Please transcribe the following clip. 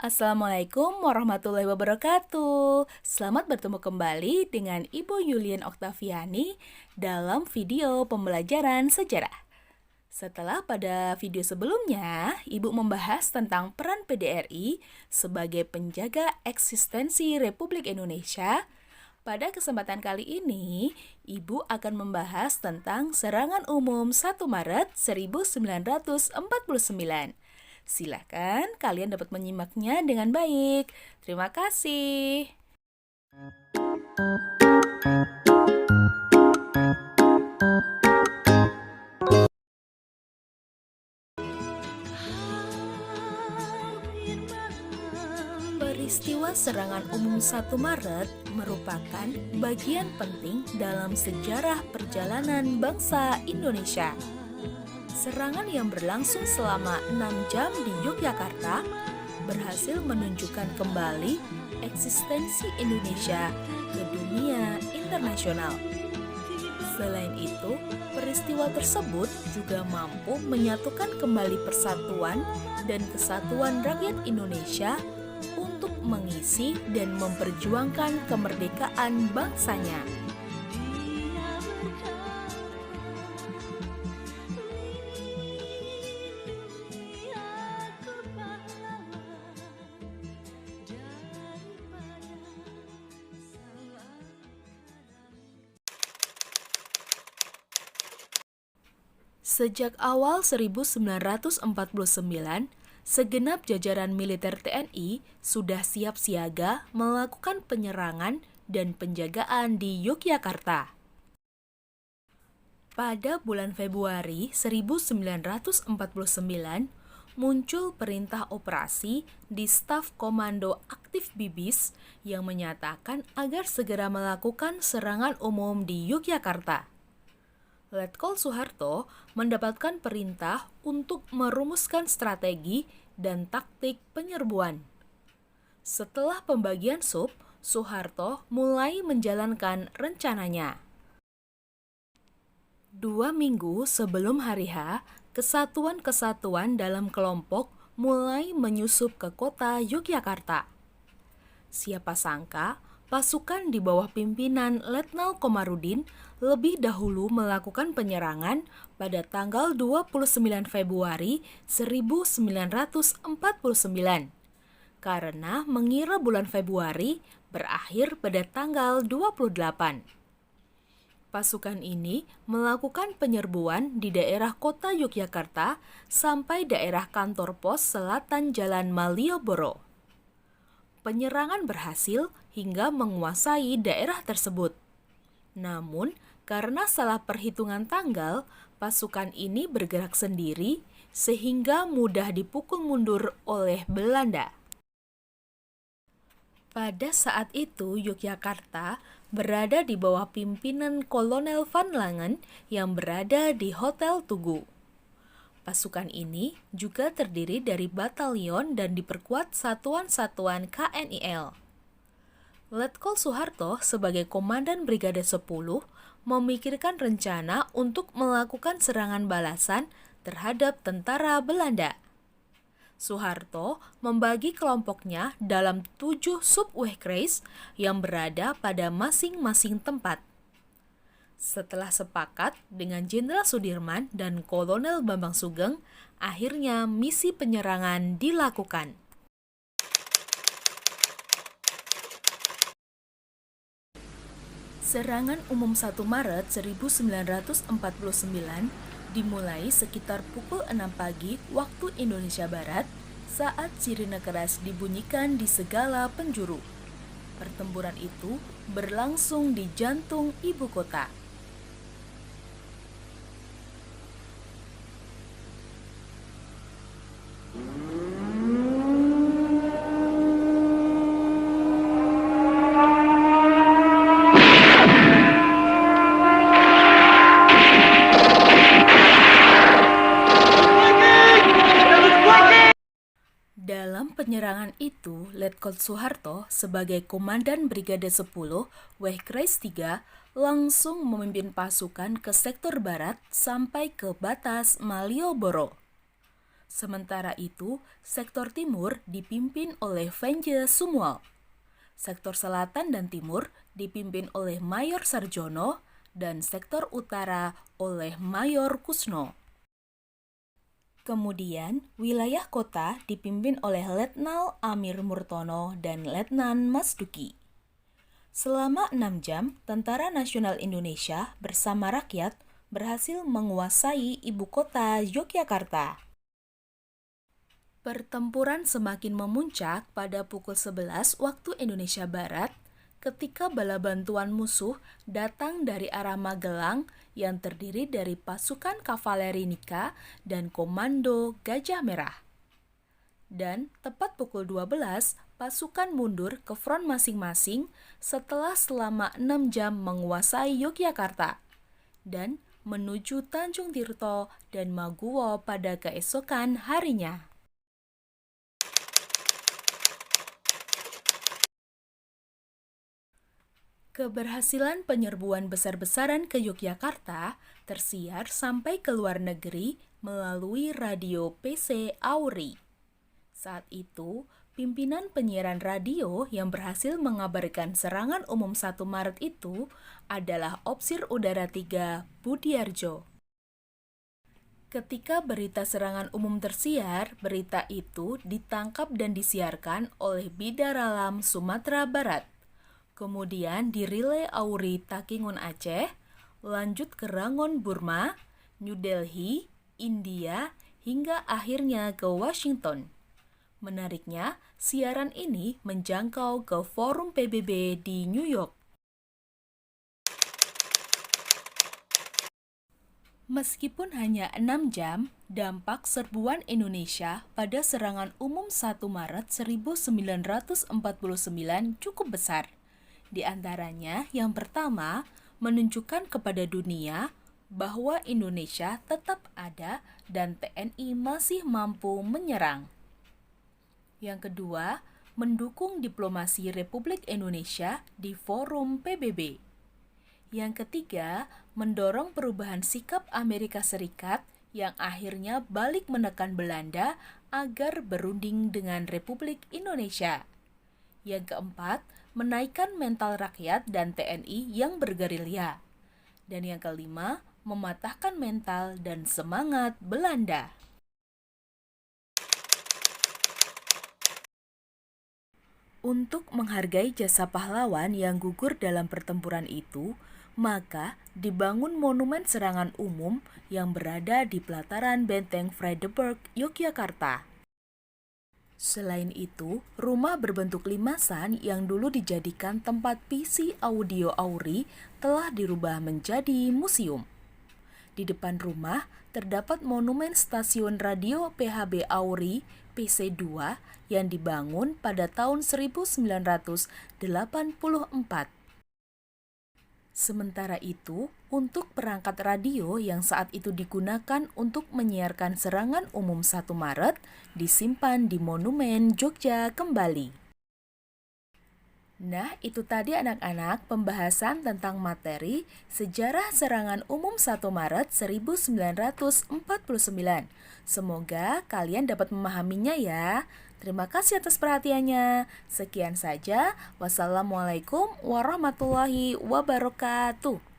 Assalamualaikum warahmatullahi wabarakatuh. Selamat bertemu kembali dengan Ibu Yulien Oktaviani dalam video pembelajaran sejarah. Setelah pada video sebelumnya, Ibu membahas tentang peran PDRI sebagai penjaga eksistensi Republik Indonesia. Pada kesempatan kali ini, Ibu akan membahas tentang serangan umum 1 Maret 1949. Silakan kalian dapat menyimaknya dengan baik. Terima kasih. Peristiwa serangan umum 1 Maret merupakan bagian penting dalam sejarah perjalanan bangsa Indonesia. Serangan yang berlangsung selama 6 jam di Yogyakarta berhasil menunjukkan kembali eksistensi Indonesia ke dunia internasional. Selain itu, peristiwa tersebut juga mampu menyatukan kembali persatuan dan kesatuan rakyat Indonesia untuk mengisi dan memperjuangkan kemerdekaan bangsanya. Sejak awal 1949, segenap jajaran militer TNI sudah siap siaga melakukan penyerangan dan penjagaan di Yogyakarta. Pada bulan Februari 1949, muncul perintah operasi di Staf Komando Aktif Bibis yang menyatakan agar segera melakukan serangan umum di Yogyakarta. Letkol Soeharto mendapatkan perintah untuk merumuskan strategi dan taktik penyerbuan. Setelah pembagian sub, Soeharto mulai menjalankan rencananya. 2 minggu sebelum hari H, kesatuan-kesatuan dalam kelompok mulai menyusup ke kota Yogyakarta. Siapa sangka, pasukan di bawah pimpinan Letnan Komarudin lebih dahulu melakukan penyerangan pada tanggal 29 Februari 1949 karena mengira bulan Februari berakhir pada tanggal 28. Pasukan ini melakukan penyerbuan di daerah kota Yogyakarta sampai daerah kantor pos selatan Jalan Malioboro. Penyerangan berhasil hingga menguasai daerah tersebut. Namun, karena salah perhitungan tanggal, pasukan ini bergerak sendiri sehingga mudah dipukul mundur oleh Belanda. Pada saat itu, Yogyakarta berada di bawah pimpinan Kolonel Van Langen yang berada di Hotel Tugu. Pasukan ini juga terdiri dari batalion dan diperkuat satuan-satuan KNIL. Letkol Soeharto sebagai Komandan Brigade 10 memikirkan rencana untuk melakukan serangan balasan terhadap tentara Belanda. Soeharto membagi kelompoknya dalam 7 subwehkreis yang berada pada masing-masing tempat. Setelah sepakat dengan Jenderal Sudirman dan Kolonel Bambang Sugeng, akhirnya misi penyerangan dilakukan. Serangan umum 1 Maret 1949 dimulai sekitar pukul 6 pagi waktu Indonesia Barat saat sirine keras dibunyikan di segala penjuru. Pertempuran itu berlangsung di jantung ibu kota. Dalam penyerangan itu, Letkol Soeharto sebagai Komandan Brigade 10 Wehkreis 3 langsung memimpin pasukan ke sektor barat sampai ke batas Malioboro. Sementara itu, sektor timur dipimpin oleh Venje Sumual. Sektor selatan dan timur dipimpin oleh Mayor Sarjono dan sektor utara oleh Mayor Kusno. Kemudian, wilayah kota dipimpin oleh Letnan Amir Murtono dan Letnan Masduki. Selama 6 jam, Tentara Nasional Indonesia bersama rakyat berhasil menguasai ibu kota Yogyakarta. Pertempuran semakin memuncak pada pukul 11 waktu Indonesia Barat ketika bala bantuan musuh datang dari arah Magelang yang terdiri dari pasukan kavaleri Nika dan komando Gajah Merah. Dan tepat pukul 12, pasukan mundur ke front masing-masing setelah selama 6 jam menguasai Yogyakarta dan menuju Tanjung Tirto dan Maguwo pada keesokan harinya. Keberhasilan penyerbuan besar-besaran ke Yogyakarta tersiar sampai ke luar negeri melalui radio PC Auri. Saat itu, pimpinan penyiaran radio yang berhasil mengabarkan serangan umum 1 Maret itu adalah Opsir Udara 3 Budiarjo. Ketika berita serangan umum tersiar, berita itu ditangkap dan disiarkan oleh Bidar Alam Sumatera Barat. Kemudian dirilai Auri Takingun Aceh, lanjut ke Rangon Burma, New Delhi, India, hingga akhirnya ke Washington. Menariknya, siaran ini menjangkau ke forum PBB di New York. Meskipun hanya 6 jam, dampak serbuan Indonesia pada serangan umum 1 Maret 1949 cukup besar. Di antaranya, yang pertama, menunjukkan kepada dunia bahwa Indonesia tetap ada dan TNI masih mampu menyerang. Yang kedua, mendukung diplomasi Republik Indonesia di forum PBB. Yang ketiga, mendorong perubahan sikap Amerika Serikat yang akhirnya balik menekan Belanda agar berunding dengan Republik Indonesia. Yang keempat, menaikkan mental rakyat dan TNI yang bergerilya. Dan yang kelima, mematahkan mental dan semangat Belanda. Untuk menghargai jasa pahlawan yang gugur dalam pertempuran itu, maka dibangun monumen serangan umum yang berada di pelataran Benteng Vredenburg, Yogyakarta. Selain itu, rumah berbentuk limasan yang dulu dijadikan tempat PC audio Auri telah dirubah menjadi museum. Di depan rumah terdapat monumen stasiun radio PHB Auri PC2 yang dibangun pada tahun 1984. Sementara itu, untuk perangkat radio yang saat itu digunakan untuk menyiarkan serangan umum 1 Maret disimpan di Monumen Jogja kembali. Nah, itu tadi anak-anak pembahasan tentang materi sejarah serangan umum 1 Maret 1949. Semoga kalian dapat memahaminya ya. Terima kasih atas perhatiannya. Sekian saja. Wassalamualaikum warahmatullahi wabarakatuh.